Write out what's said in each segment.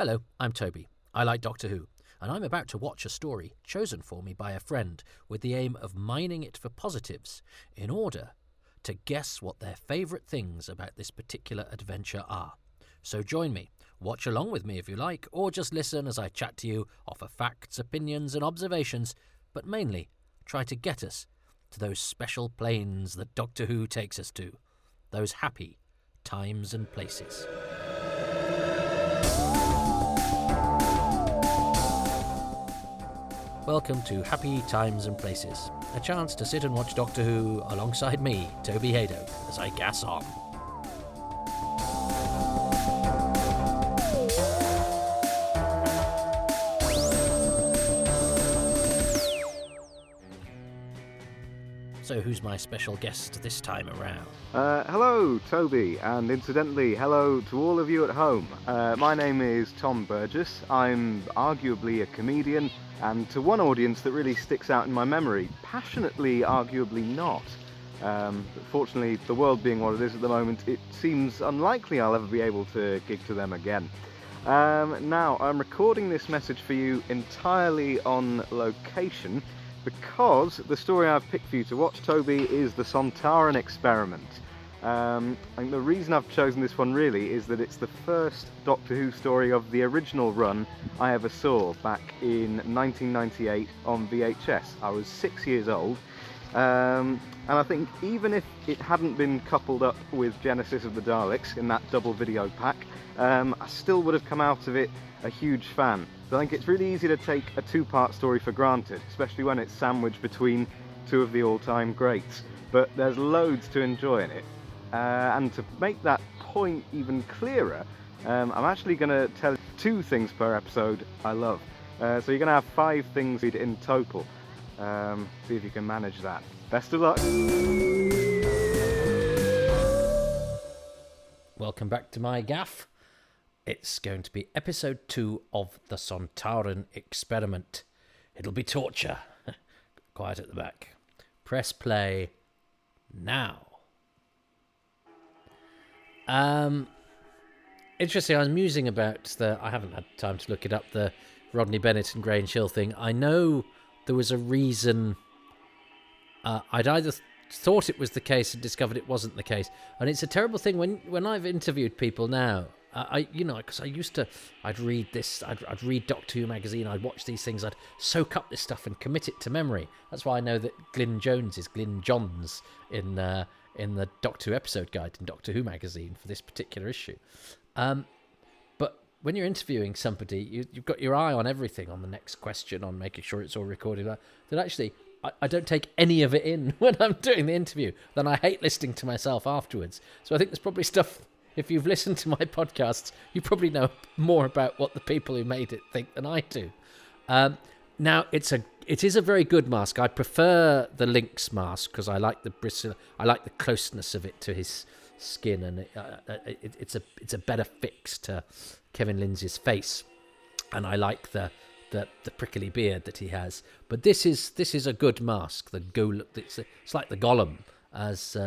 Hello, I'm Toby. I like Doctor Who, and I'm about to watch a story chosen for me by a friend with the aim of mining it for positives in order to guess what their favourite things about this particular adventure are. So join me, watch along with me if you like, or just listen as I chat to you, offer facts, opinions and observations, but mainly try to get us to those special planes that Doctor Who takes us to, those happy times and places. Welcome to Happy Times and Places, a chance to sit and watch Doctor Who alongside me, Toby Hadoke, as I gas on. So who's my special guest this time around? Hello, Toby, and incidentally, hello to all of you at home. My name is Tom Burgess. I'm arguably a comedian, and to one audience that really sticks out in my memory, passionately arguably not. But fortunately, the world being what it is at the moment, it seems unlikely I'll ever be able to gig to them again. Now, I'm recording this message for you entirely on location, because the story I've picked for you to watch, Toby, is the Sontaran Experiment. And the reason I've chosen this one really is that it's the first Doctor Who story of the original run I ever saw back in 1998 on VHS. I was 6 years old, and I think even if it hadn't been coupled up with Genesis of the Daleks in that double video pack, I still would have come out of it a huge fan. So I think it's really easy to take a two-part story for granted, especially when it's sandwiched between two of the all-time greats. But there's loads to enjoy in it. And to make that point even clearer, I'm actually going to tell you 2 things per episode I love. So you're going to have 5 things in total. See if you can manage that. Best of luck! Welcome back to my gaff. It's going to be episode 2 of the Sontaran Experiment. It'll be torture. Quiet at the back. Press play now. Interesting, I was musing about I haven't had time to look it up, the Rodney Bennett and Grange Hill thing. I know there was a reason. I'd either thought it was the case and discovered it wasn't the case. And it's a terrible thing when I've interviewed people now. Because I'd read this, I'd read Doctor Who magazine, I'd watch these things, I'd soak up this stuff and commit it to memory. That's why I know that Glyn Jones is Glyn Johns in the Doctor Who episode guide in Doctor Who magazine for this particular issue. But when you're interviewing somebody, you've got your eye on everything, on the next question, on making sure it's all recorded. That actually, I don't take any of it in when I'm doing the interview. Then I hate listening to myself afterwards. So I think there's probably stuff. If you've listened to my podcasts, you probably know more about what the people who made it think than I do. Now, it is a very good mask. I prefer the Lynx mask because I like the bristle. I like the closeness of it to his skin, and it's a better fix to Kevin Lindsay's face. And I like the prickly beard that he has. But this is a good mask. It's like the Gollum as.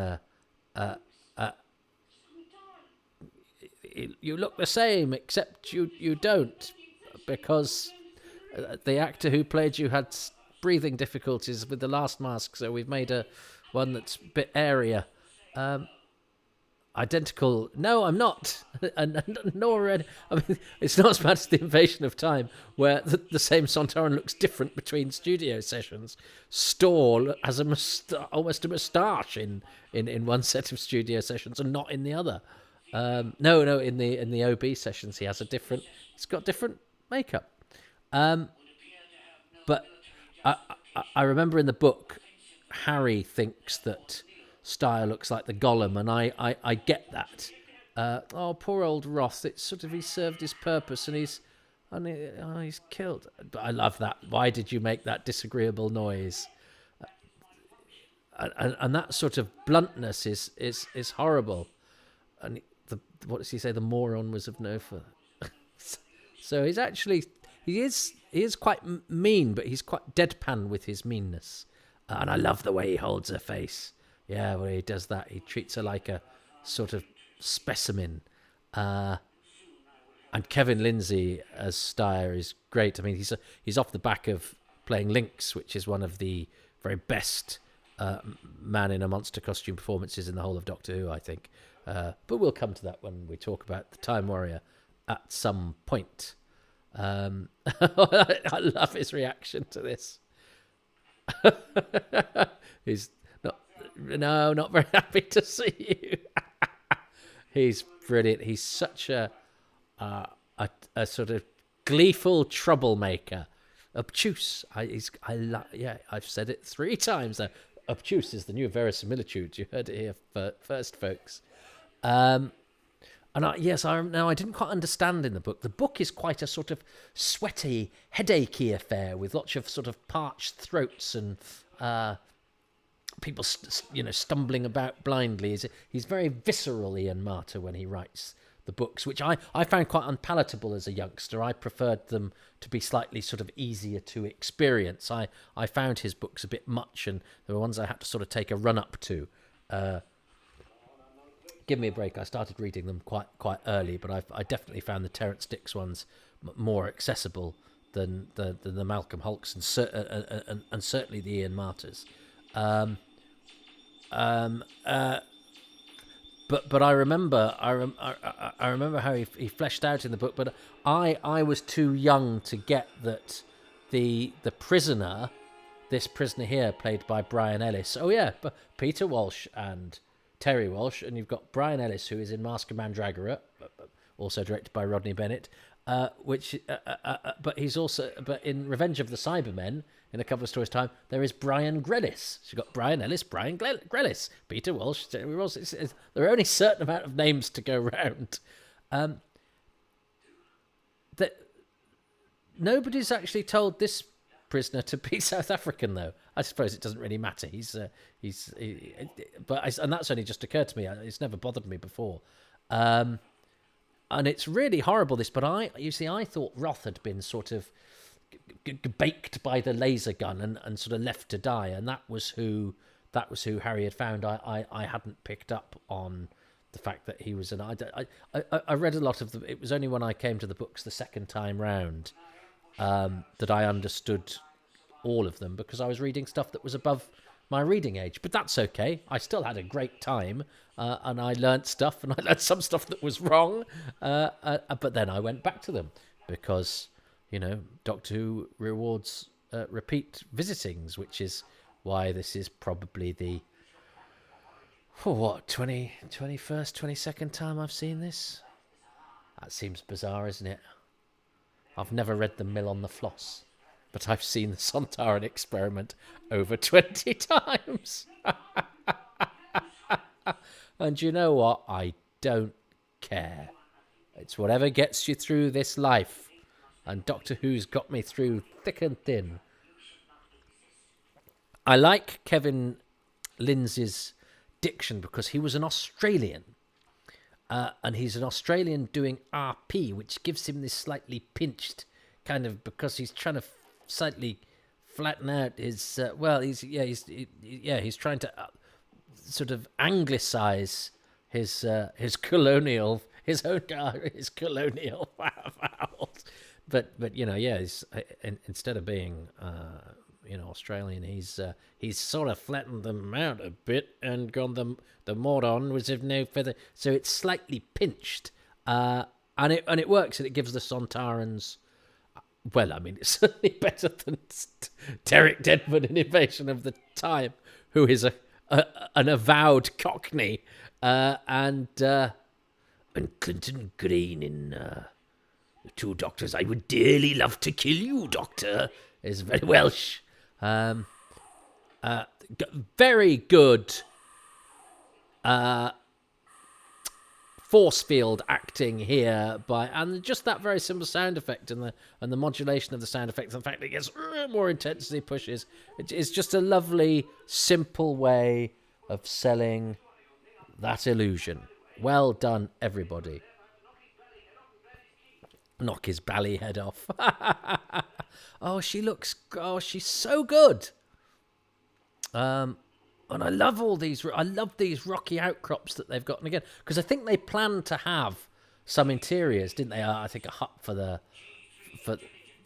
You look the same, except you don't, because the actor who played you had breathing difficulties with the last mask, so we've made one that's a bit airier. Identical? No, I'm not. And nor I mean, it's not as bad as the Invasion of Time, where the same Sontaran looks different between studio sessions. Storr has almost a moustache in one set of studio sessions and not in the other. No, in the OB sessions he's got different makeup. But I remember in the book, Harry thinks that Styre looks like the Gollum, and I get that. Poor old Roth, it's sort of, he served his purpose and he's killed. But I love that. Why did you make that disagreeable noise? And that sort of bluntness is horrible. And what does he say? The moron was of no further. So he is quite mean, but he's quite deadpan with his meanness. And I love the way he holds her face. Yeah, when he does that, he treats her like a sort of specimen. And Kevin Lindsay as Steyer is great. I mean, he's off the back of playing Lynx, which is one of the very best man in a monster costume performances in the whole of Doctor Who, I think. But we'll come to that when we talk about the Time Warrior at some point. I love his reaction to this. He's not very happy to see you. He's brilliant. He's such a sort of gleeful troublemaker, obtuse. I've said it 3 times now. Obtuse is the new verisimilitude. You heard it here first, folks. I didn't quite understand in the book. The book is quite a sort of sweaty, headachy affair with lots of sort of parched throats and people, stumbling about blindly. He's very visceral, Ian Marter, when he writes the books, which I found quite unpalatable as a youngster. I preferred them to be slightly sort of easier to experience. I found his books a bit much, and there were ones I had to sort of take a run up to. Give me a break. I started reading them quite early, but I definitely found the Terrance Dicks ones more accessible than the Malcolm Hulks and certainly the Ian Marters. But I remember how he fleshed out in the book. But I was too young to get that the prisoner, this prisoner here, played by Brian Ellis. Oh yeah, but Peter Walsh and Terry Walsh, and you've got Brian Ellis, who is in Mask of Mandragora, also directed by Rodney Bennett. But in Revenge of the Cybermen, in a couple of stories' time, there is Brian Grelis. So you've got Brian Ellis, Brian Grelis, Peter Walsh, Terry Walsh. There are only a certain amount of names to go round. That nobody's actually told this prisoner to be South African, though. I suppose it doesn't really matter. And that's only just occurred to me. It's never bothered me before. And it's really horrible, this, but I thought Roth had been sort of baked by the laser gun and sort of left to die, and that was who Harry had found. I hadn't picked up on the fact that he was I read a lot of them. It was only when I came to the books the second time round that I understood all of them, because I was reading stuff that was above my reading age. But that's okay. I still had a great time, and I learnt stuff, and I learnt some stuff that was wrong. But then I went back to them because, Doctor Who rewards repeat visitings, which is why this is probably the 21st, 22nd time I've seen this. That seems bizarre, isn't it? I've never read The Mill on the Floss, but I've seen the Sontaran Experiment over 20 times. And you know what? I don't care. It's whatever gets you through this life. And Doctor Who's got me through thick and thin. I like Kevin Lindsay's diction because he was an Australian. And he's an Australian doing RP, which gives him this slightly pinched kind of, because he's trying to slightly flatten out his. He's trying to sort of anglicise his colonial vowels. But he's, instead of being Australian, he's sort of flattened them out a bit and gone the moron was of no feather, so it's slightly pinched, and it works, and it gives the Sontarans. Well, I mean, it's certainly better than Derek Deadman in Invasion of the Time, who is an avowed Cockney, and Clinton Green in The Two Doctors. I would dearly love to kill you, Doctor, is very Welsh. Very good force field acting here and just that very simple sound effect and the modulation of the sound effect, and the fact that it gets more intense as he pushes. It's just a lovely, simple way of selling that illusion. Well done, everybody. Knock his bally head off. She's so good. And I love these rocky outcrops that they've gotten again, because I think they plan to have some interiors, didn't they? I think a hut for the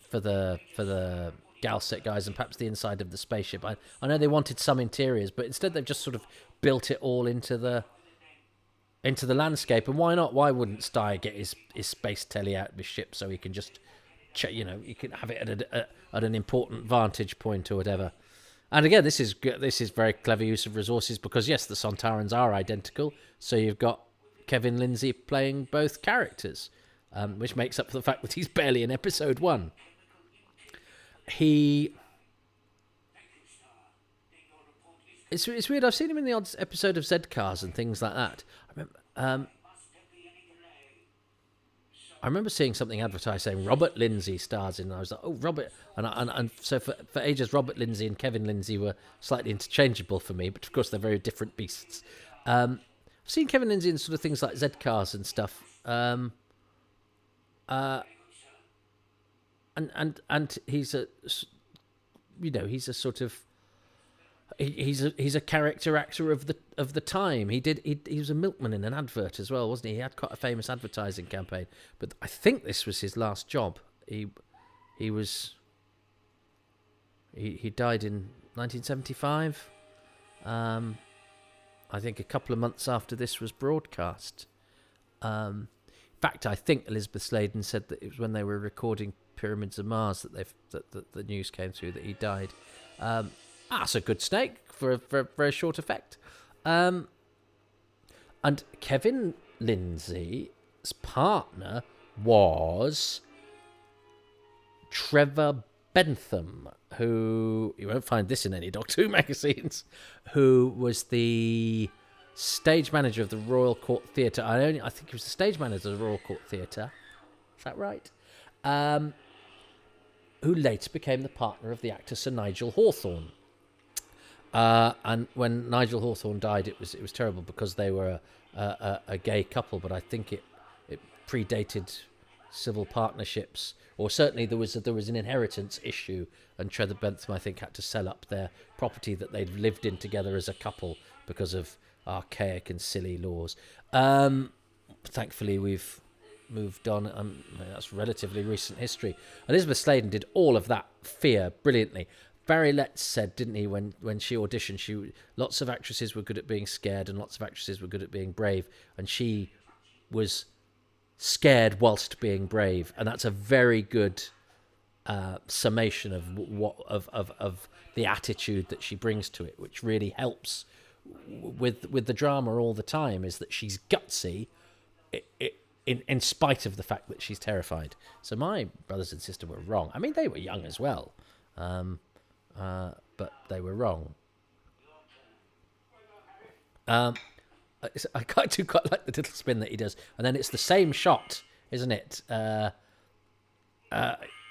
for the Galset guys, and perhaps the inside of the spaceship. I know they wanted some interiors, but instead they've just sort of built it all into the landscape. And why not? Why wouldn't Steyer get his space telly out of his ship so he can just you can have it at an important vantage point or whatever. And again, this is very clever use of resources, because yes, the Sontarans are identical, so you've got Kevin Lindsay playing both characters, which makes up for the fact that he's barely in episode 1. It's weird. I've seen him in the odd episode of Z-Cars and things like that. I remember seeing something advertised saying Robert Lindsay stars in, and I was like, oh, Robert. And so for ages, Robert Lindsay and Kevin Lindsay were slightly interchangeable for me, but of course they're very different beasts. I've seen Kevin Lindsay in sort of things like Z-Cars and stuff. And he's a sort of he's a character actor of the time. He was a milkman in an advert as well, wasn't he? He had quite a famous advertising campaign, but I think this was his last job. He died in 1975. I think a couple of months after this was broadcast. In fact, I think Elizabeth Sladen said that it was when they were recording Pyramids of Mars that the news came through that he died. That's a good snake for a very short effect. And Kevin Lindsay's partner was Trevor Bentham, who, you won't find this in any Doctor Who magazines, who was the stage manager of the Royal Court Theatre. I think he was the stage manager of the Royal Court Theatre. Is that right? Who later became the partner of the actor Sir Nigel Hawthorne. And when Nigel Hawthorne died, it was terrible, because they were a gay couple, but I think it predated civil partnerships, or certainly there was an inheritance issue, and Trevor Bentham, I think, had to sell up their property that they'd lived in together as a couple because of archaic and silly laws. Thankfully, we've moved on. That's relatively recent history. Elizabeth Sladen did all of that fear brilliantly. Barry Letts said, didn't he, when she auditioned, lots of actresses were good at being scared and lots of actresses were good at being brave, and she was scared whilst being brave, and that's a very good summation of the attitude that she brings to it, which really helps with the drama all the time, is that she's gutsy in spite of the fact that she's terrified. So my brothers and sister were wrong. I mean, they were young as well. But they were wrong. I do quite like the little spin that he does, and then it's the same shot, isn't it?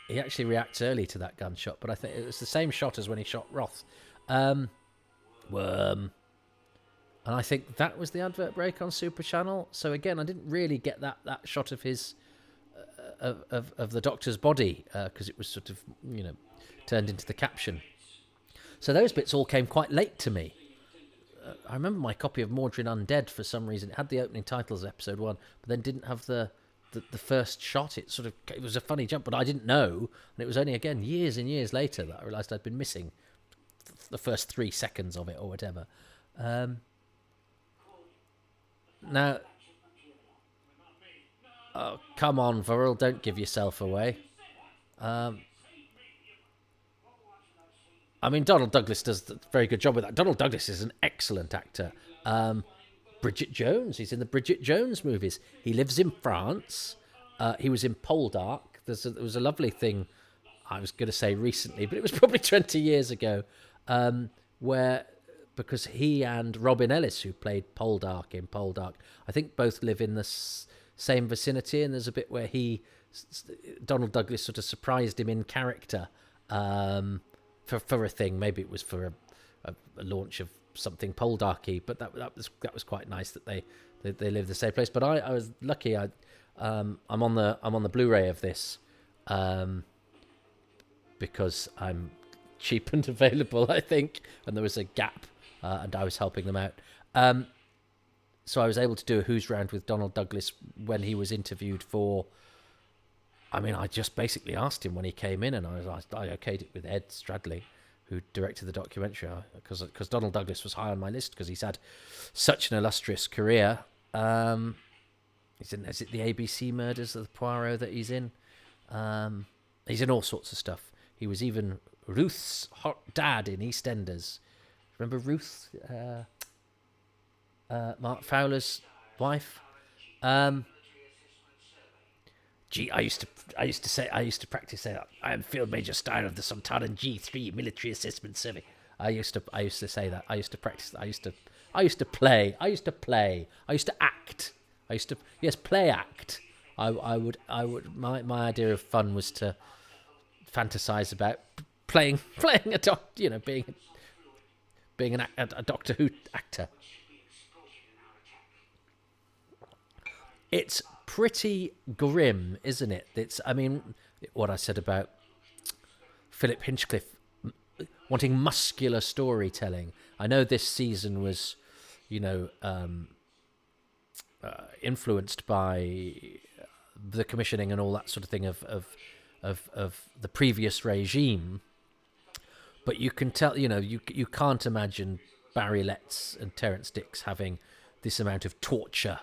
He actually reacts early to that gunshot, but I think it was the same shot as when he shot Roth. Worm. And I think that was the advert break on Super Channel. So again, I didn't really get that shot of his of the Doctor's body, because it was sort of turned into the caption. So those bits all came quite late to me. I remember my copy of Mordrin Undead, for some reason, it had the opening titles of episode 1, but then didn't have the first shot. It was a funny jump, but I didn't know, and it was only again years and years later that I realised I'd been missing the first 3 seconds of it or whatever. Now, oh, come on, Viril, don't give yourself away. I mean, Donald Douglas does a very good job with that. Donald Douglas is an excellent actor. Bridget Jones, he's in the Bridget Jones movies. He lives in France. He was in Poldark. There was a lovely thing, I was going to say recently, but it was probably 20 years ago, where, because he and Robin Ellis, who played Poldark in Poldark, I think both live in the same vicinity, and there's a bit where Donald Douglas sort of surprised him in character, for a thing. Maybe it was for a launch of something Poldarky, but that was quite nice that they live the same place. But I was lucky. I'm on the Blu-ray of this, because I'm cheap and available, I think, and there was a gap, and I was helping them out. so I was able to do a Who's Round with Donald Douglas when he was interviewed for. I mean, I just basically asked him when he came in, and I okayed it with Ed Stradley, who directed the documentary, because Donald Douglas was high on my list because he's had such an illustrious career. He's in, is it the ABC Murders of the Poirot that he's in? He's in all sorts of stuff. He was even Ruth's hot dad in EastEnders. Remember Ruth, Mark Fowler's wife? I used to practice saying, I am Field Major Stein of the Sontaran G3 Military Assessment Survey. I used to say that. I used to practice. I used to play. I used to act. Play act. I would. My idea of fun was to fantasize about playing a being a Doctor Who actor. It's pretty grim, isn't it? I mean, what I said about Philip Hinchcliffe wanting muscular storytelling. I know this season was, influenced by the commissioning and all that sort of thing of the previous regime, but you can tell, you can't imagine Barry Letts and Terence Dicks having this amount of torture.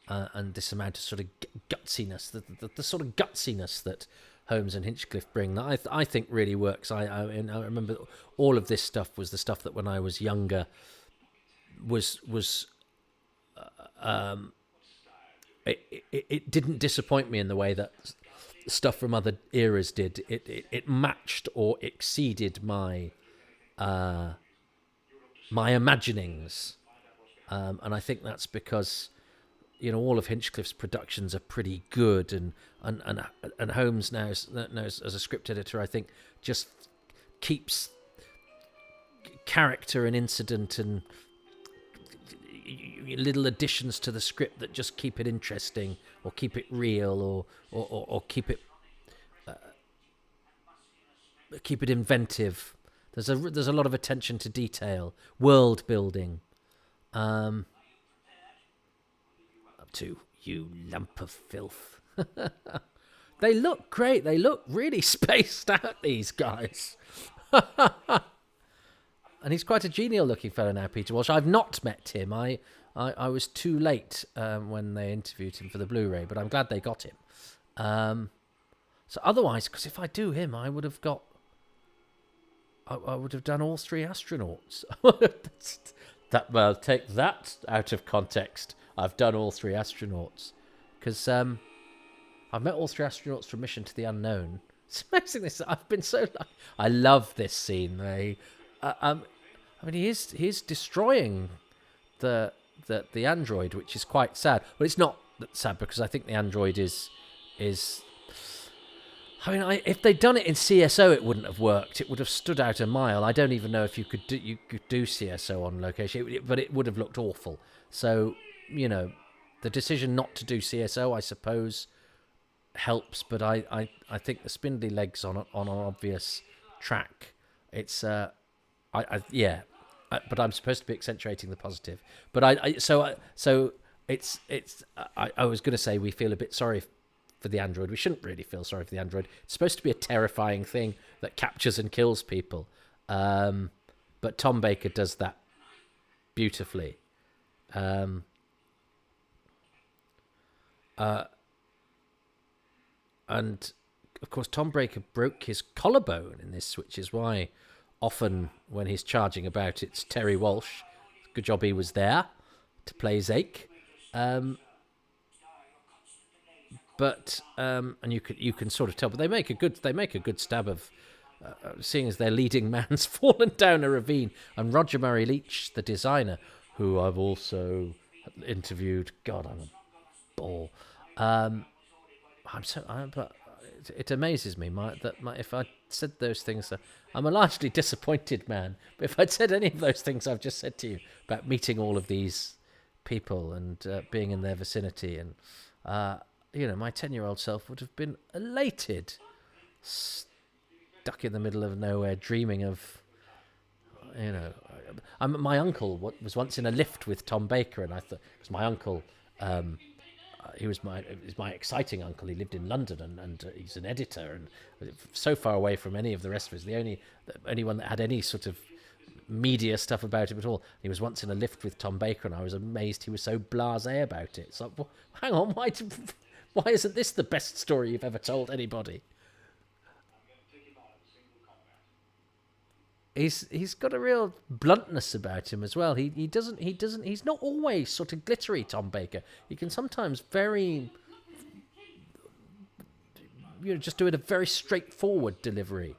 And this amount of sort of gutsiness, the sort of gutsiness that Holmes and Hinchcliffe bring, that I think really works. I remember all of this stuff was the stuff that when I was younger it didn't disappoint me in the way that stuff from other eras did. It matched or exceeded my imaginings, and I think that's because all of Hinchcliffe's productions are pretty good, and Holmes knows as a script editor, I think, just keeps character and incident and little additions to the script that just keep it interesting or keep it real or keep it inventive. There's a lot of attention to detail, world building. To you lump of filth. They look great. They look really spaced out, these guys. And he's quite a genial looking fellow now, Peter Walsh. I've not met him. I was too late when they interviewed him for the Blu-ray, but I'm glad they got him. So otherwise, because if I do him, I would have got. I would have done all three astronauts. Well, take that out of context. I've done all three astronauts because I've met all three astronauts from Mission to the Unknown. It's amazing. I've been so lucky. I love this scene. I mean, he is destroying the android, which is quite sad. But it's not that sad because I think the android is. I mean, if they'd done it in CSO, it wouldn't have worked. It would have stood out a mile. I don't even know if you could do CSO on location, but it would have looked awful. So, the decision not to do CSO, I suppose, helps. But I think the spindly legs on an obvious track. It's but I'm supposed to be accentuating the positive. But I was going to say we feel a bit sorry for the android. We shouldn't really feel sorry for the android. It's supposed to be a terrifying thing that captures and kills people. But Tom Baker does that beautifully. And of course, Tom Baker broke his collarbone in this, which is why often when he's charging about, it's Terry Walsh. Good job he was there to play Zake. But and you can sort of tell, but they make a good stab of seeing as their leading man's fallen down a ravine, and Roger Murray Leach, the designer, who I've also interviewed. God, I'm a ball. But it amazes me if I said those things, I'm a largely disappointed man. But if I'd said any of those things I've just said to you about meeting all of these people and being in their vicinity, and my 10-year-old self would have been elated, stuck in the middle of nowhere, dreaming of, my uncle was once in a lift with Tom Baker, and I thought, because my uncle, he was my exciting uncle. He lived in London, and he's an editor, and so far away from any of the rest of us. The only one that had any sort of media stuff about him at all. He was once in a lift with Tom Baker, and I was amazed he was so blasé about it. It's like, well, hang on, why isn't this the best story you've ever told anybody? He's got a real bluntness about him as well. He's not always sort of glittery, Tom Baker. He can sometimes just do it a very straightforward delivery.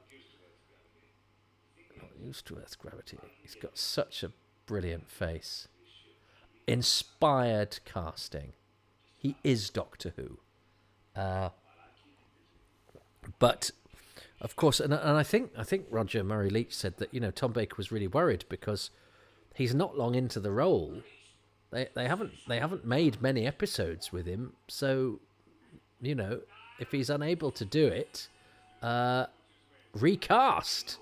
Not used to Earth's gravity. He's got such a brilliant face. Inspired casting. He is Doctor Who. But of course, and I think Roger Murray Leach said that Tom Baker was really worried because he's not long into the role. They haven't made many episodes with him, so if he's unable to do it, recast.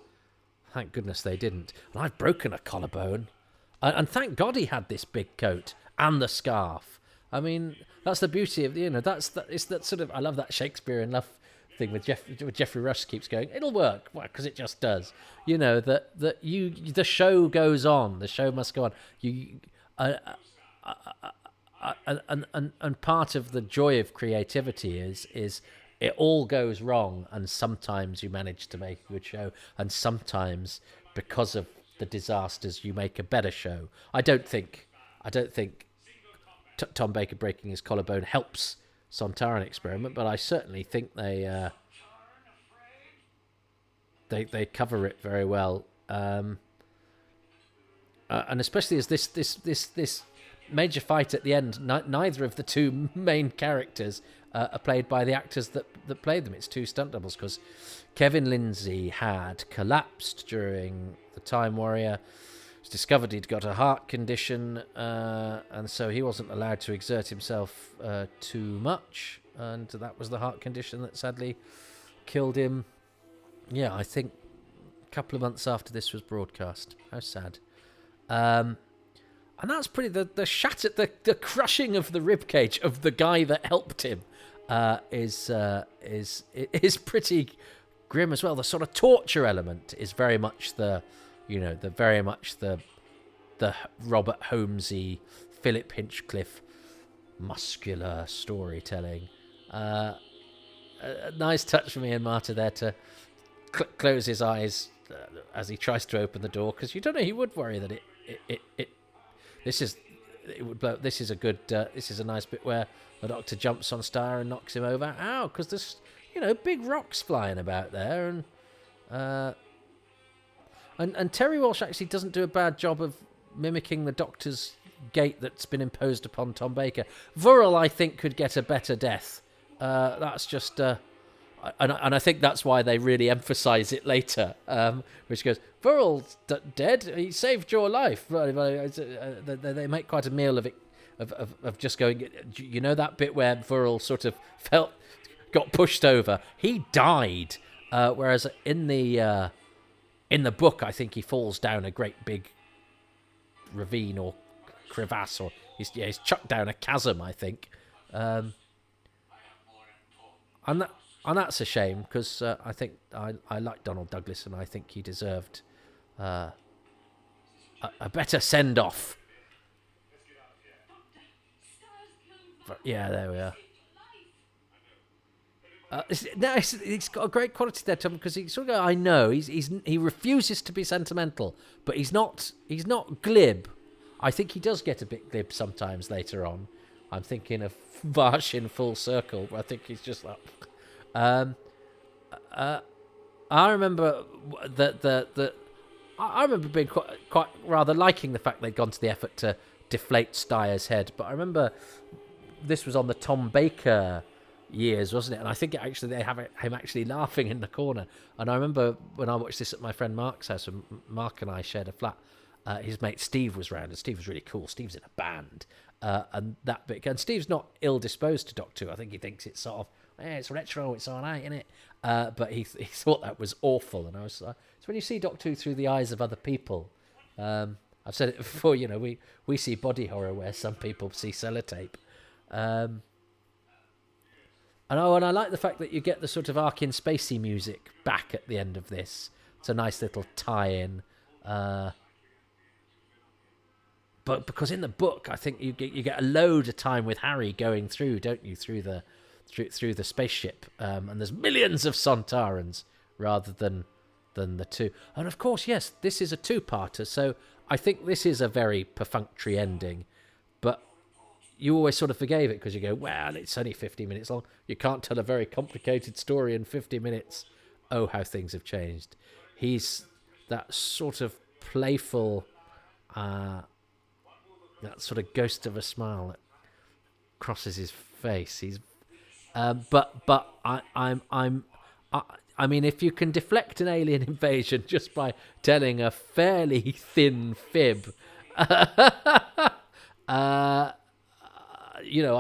Thank goodness they didn't. And I've broken a collarbone, and thank God he had this big coat and the scarf. I mean, that's the beauty of it's that sort of, I love that Shakespeare in Love thing with Geoffrey Rush keeps going, it'll work, because it just does. The show goes on, the show must go on. And part of the joy of creativity is it all goes wrong, and sometimes you manage to make a good show, and sometimes because of the disasters you make a better show. I don't think Tom Baker breaking his collarbone helps Sontaran Experiment, but I certainly think they cover it very well, and especially as this major fight at the end, neither of the two main characters are played by the actors that played them. It's two stunt doubles, because Kevin Lindsay had collapsed during the Time Warrior. It was discovered he'd got a heart condition, and so he wasn't allowed to exert himself too much, and that was the heart condition that sadly killed him. Yeah, I think a couple of months after this was broadcast. How sad. And that's pretty the crushing of the ribcage of the guy that helped him is pretty grim as well. The sort of torture element is very much the Robert Holmesy, Philip Hinchcliffe muscular storytelling. A nice touch from Ian Marter there to close his eyes as he tries to open the door, because you don't know, he would worry that this is a good this is a nice bit where the Doctor jumps on Star and knocks him over. Ow, because there's big rocks flying about there, and Terry Walsh actually doesn't do a bad job of mimicking the Doctor's gait that's been imposed upon Tom Baker. Vural, I think, could get a better death. That's just and I think that's why they really emphasise it later, which goes, Vural's dead, he saved your life. They make quite a meal of it, of just going, that bit where Vural sort of got pushed over, he died, whereas in the book I think he falls down a great big ravine or crevasse, or he's chucked down a chasm, I think, and that's a shame, because I think I like Donald Douglas, and I think he deserved a better send-off. But, yeah, there we are. He's got a great quality there, Tom, because he sort of goes, I know he refuses to be sentimental, but he's not glib. I think he does get a bit glib sometimes later on. I'm thinking of Varsh in Full Circle, where I think he's just like. I remember I remember being quite rather liking the fact they'd gone to the effort to deflate Steyer's head, but I remember this was on the Tom Baker years, wasn't it? And I think they have him actually laughing in the corner. And I remember when I watched this at my friend Mark's house, and Mark and I shared a flat, his mate Steve was round, and Steve was really cool. Steve's in a band, and that bit. And Steve's not ill disposed to Doctor Who. I think he thinks it's sort of, it's retro, it's all right, isn't it? But he thought that was awful, and I was like, so when you see Doctor Who through the eyes of other people, I've said it before. We see body horror where some people see sellotape. And I like the fact that you get the sort of Arkin Spacey music back at the end of this. It's a nice little tie-in. But because in the book, I think you get a load of time with Harry going through, don't you, through the spaceship, and there's millions of Sontarans rather than the two. And of course, yes, this is a two-parter, so I think this is a very perfunctory ending, but you always sort of forgave it because you go, well, it's only 50 minutes long. You can't tell a very complicated story in 50 minutes. Oh, how things have changed. He's that sort of playful, that sort of ghost of a smile that crosses his face. He's, but I mean, if you can deflect an alien invasion just by telling a fairly thin fib, I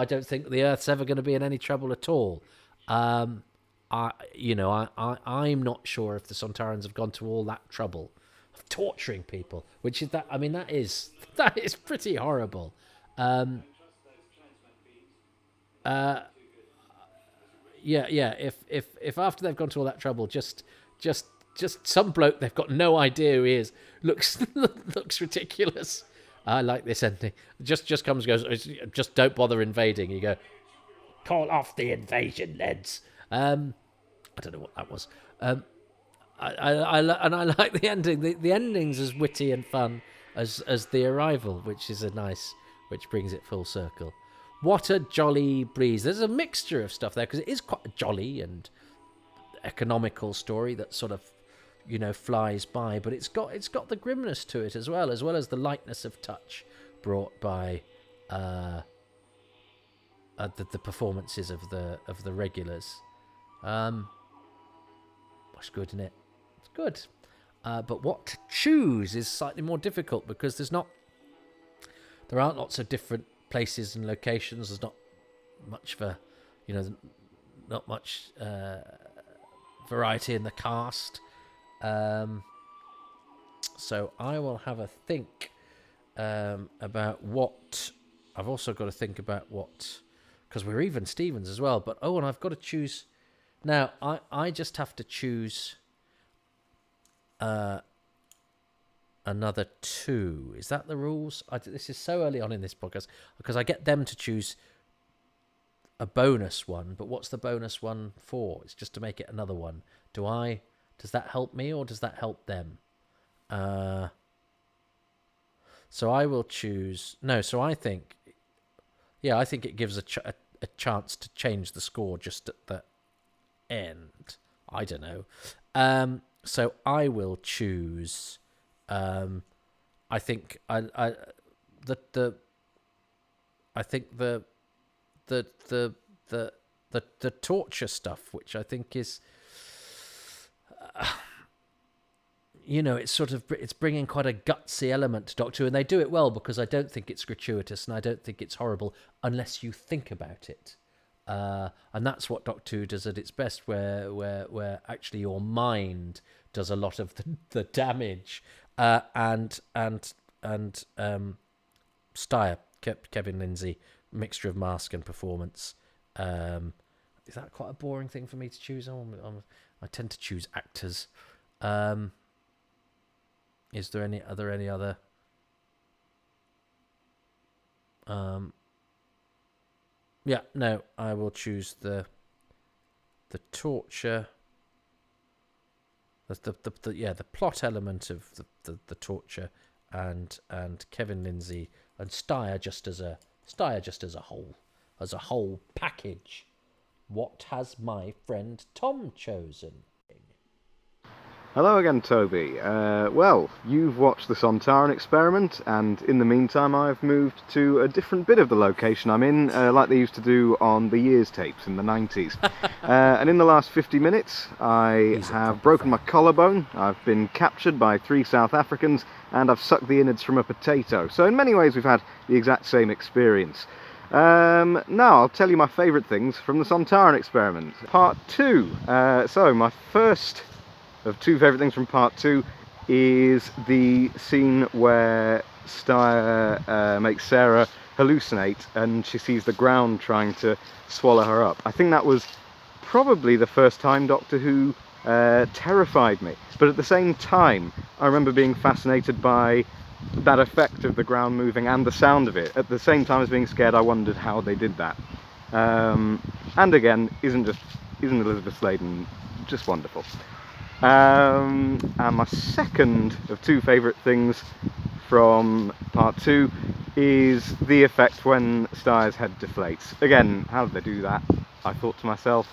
don't think the Earth's ever going to be in any trouble at all. I'm not sure if the Sontarans have gone to all that trouble of torturing people, which is that. I mean, that is pretty horrible. If after they've gone to all that trouble, just some bloke they've got no idea who he is looks ridiculous. I like this ending. Just comes and goes, just don't bother invading. You go, call off the invasion, lads. I don't know what that was. I like the ending. The ending's as witty and fun as the arrival, which brings it full circle. What a jolly breeze. There's a mixture of stuff there because it is quite a jolly and economical story that sort of flies by, but it's got the grimness to it as well as the lightness of touch brought by the performances of the regulars. It's good, isn't it? It's good. But what to choose is slightly more difficult because there aren't lots of different places and locations. There's not much not much variety in the cast. So I will have a think about what. I've also got to think about what, because we're even Stevens as well. But and I've got to choose. Now I just have to choose another two. Is that the rules? This is so early on in this podcast because I get them to choose a bonus one. But what's the bonus one for? It's just to make it another one. Does that help me or does that help them? So I will choose. No, so I think it gives a chance to change the score just at the end. I don't know. So I will choose. I think the torture stuff, which I think is. It's bringing quite a gutsy element to Doctor Who, and they do it well because I don't think it's gratuitous and I don't think it's horrible unless you think about it. And that's what Doctor Who does at its best, where actually your mind does a lot of the damage. And Steyer, Kevin Lindsay, mixture of mask and performance. Is that quite a boring thing for me to choose? I tend to choose actors. Is there any other? No, I will choose the torture. The plot element of the torture and Kevin Lindsay and Steyer just as a whole package. What has my friend Tom chosen? Hello again, Toby. Well, you've watched the Sontaran Experiment, and in the meantime I've moved to a different bit of the location I'm in, like they used to do on the Years tapes in the 90s. And in the last 50 minutes I have broken my collarbone, I've been captured by 3 South Africans, and I've sucked the innards from a potato. So in many ways we've had the exact same experience. Now I'll tell you my favourite things from the Sontaran Experiment. Part 2. So my first of 2 favourite things from part 2 is the scene where Steyer makes Sarah hallucinate and she sees the ground trying to swallow her up. I think that was probably the first time Doctor Who terrified me. But at the same time, I remember being fascinated by that effect of the ground moving and the sound of it. At the same time as being scared, I wondered how they did that. And again, isn't Elizabeth Sladen just wonderful? And my second of two favourite things from part 2 is the effect when Steyer's head deflates. Again, how did they do that? I thought to myself.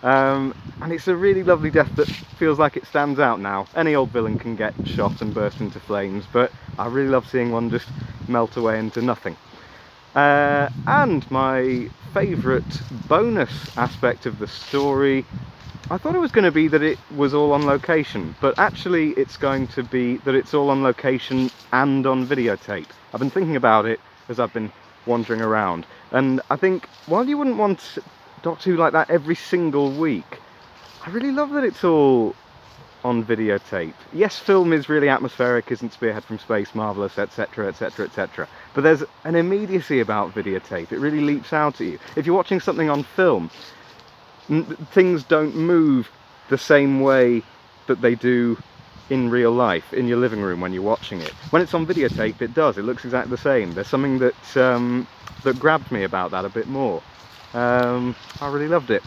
And it's a really lovely death that feels like it stands out now. Any old villain can get shot and burst into flames, but I really love seeing one just melt away into nothing. And my favourite bonus aspect of the story, I thought it was going to be that it was all on location, but actually it's going to be that it's all on location and on videotape. I've been thinking about it as I've been wandering around, and I think while you wouldn't want Doctor Who like that every single week, I really love that it's all on videotape. Yes, film is really atmospheric, isn't Spearhead from Space marvellous, etc, etc, etc, but there's an immediacy about videotape. It really leaps out at you. If you're watching something on film, things don't move the same way that they do in real life, in your living room when you're watching it. When it's on videotape, it does. It looks exactly the same. There's something that that grabbed me about that a bit more. I really loved it.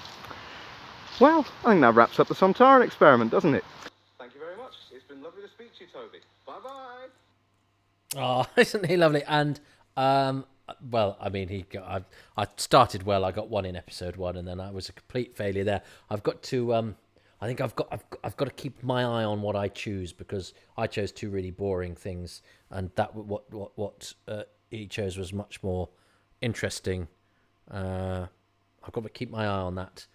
Well, I think that wraps up the Sontaran Experiment, doesn't it? Thank you very much. It's been lovely to speak to you, Toby. Bye-bye. Oh, isn't he lovely? And well, I mean, I started well. I got 1 in episode 1, and then I was a complete failure there. I've got to. I think I've got to keep my eye on what I choose, because I chose 2 really boring things, and that what he chose was much more interesting. I've got to keep my eye on that.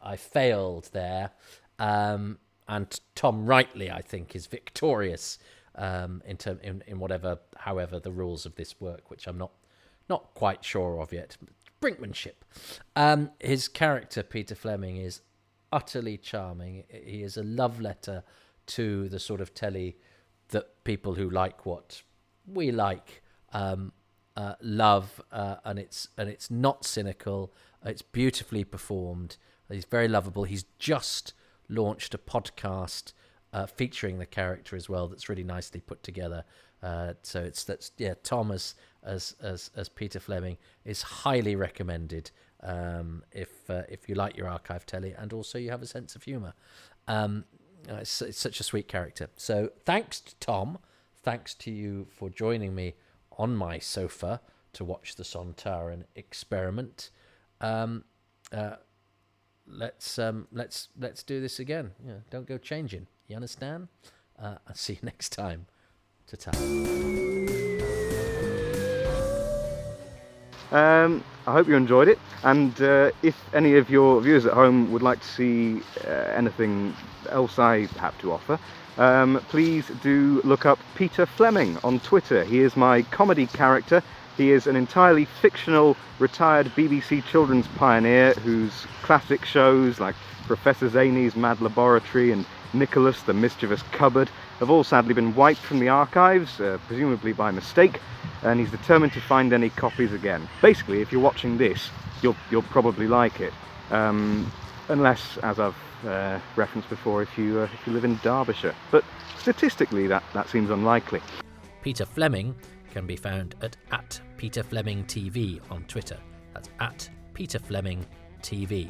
I failed there, and Tom rightly, I think, is victorious in however the rules of this work, which I'm not quite sure of yet. Brinkmanship. His character, Peter Fleming, is utterly charming. He is a love letter to the sort of telly that people who like what we like love, and it's not cynical. It's beautifully performed. He's very lovable. He's just launched a podcast featuring the character as well. That's really nicely put together. So Tom as Peter Fleming is highly recommended if you like your archive telly and also you have a sense of humour. It's such a sweet character. So thanks to Tom. Thanks to you for joining me on my sofa to watch the Sontaran Experiment. Let's do this again. Yeah, don't go changing. You understand? I'll see you next time. Ta-ta. I hope you enjoyed it, and if any of your viewers at home would like to see anything else I have to offer, please do look up Peter Fleming on Twitter. He is my comedy character. He is an entirely fictional, retired BBC children's pioneer whose classic shows like Professor Zaney's Mad Laboratory and Nicholas the Mischievous Cupboard have all sadly been wiped from the archives, presumably by mistake, and he's determined to find any copies again. Basically, if you're watching this, you'll probably like it, unless, as I've referenced before, if you live in Derbyshire. But statistically, that seems unlikely. Peter Fleming can be found at Peter Fleming TV on Twitter. That's at Peter Fleming TV.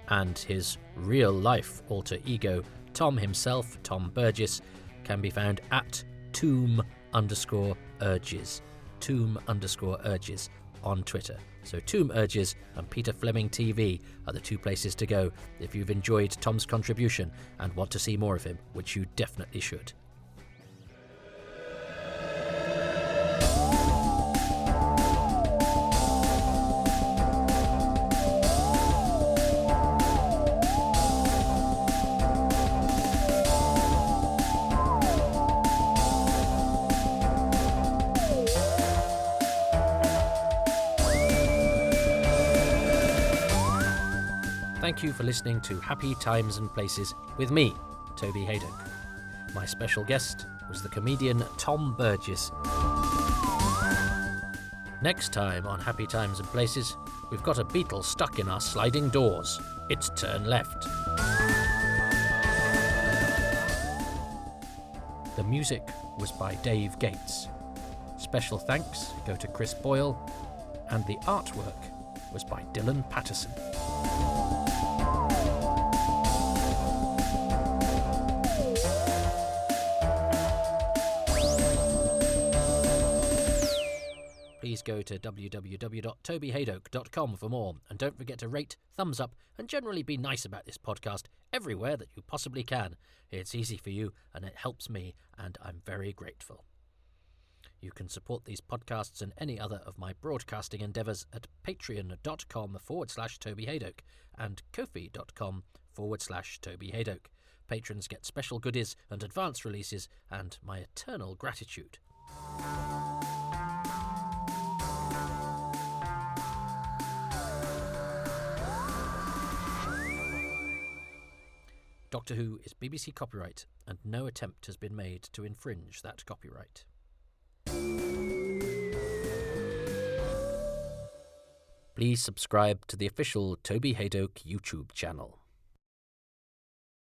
And his real-life alter ego, Tom himself, Tom Burgess, can be found at Tomb_Urges. Tomb_Urges on Twitter. So Tomb Urges and Peter Fleming TV are the 2 places to go if you've enjoyed Tom's contribution and want to see more of him, which you definitely should. Thank you for listening to Happy Times and Places with me, Toby Hadoke. My special guest was the comedian Tom Burgess. Next time on Happy Times and Places, we've got a beetle stuck in our sliding doors. It's turn left. The music was by Dave Gates. Special thanks go to Chris Boyle, and the artwork was by Dylan Patterson. Please go to www.tobyhadoke.com for more, and don't forget to rate, thumbs up, and generally be nice about this podcast everywhere that you possibly can. It's easy for you, and it helps me, and I'm very grateful. You can support these podcasts and any other of my broadcasting endeavours at patreon.com/Toby Hadoke and ko-fi.com/Toby Hadoke. Patrons get special goodies and advance releases, and my eternal gratitude. Doctor Who is BBC copyright, and no attempt has been made to infringe that copyright. Please subscribe to the official Toby Hadoke YouTube channel.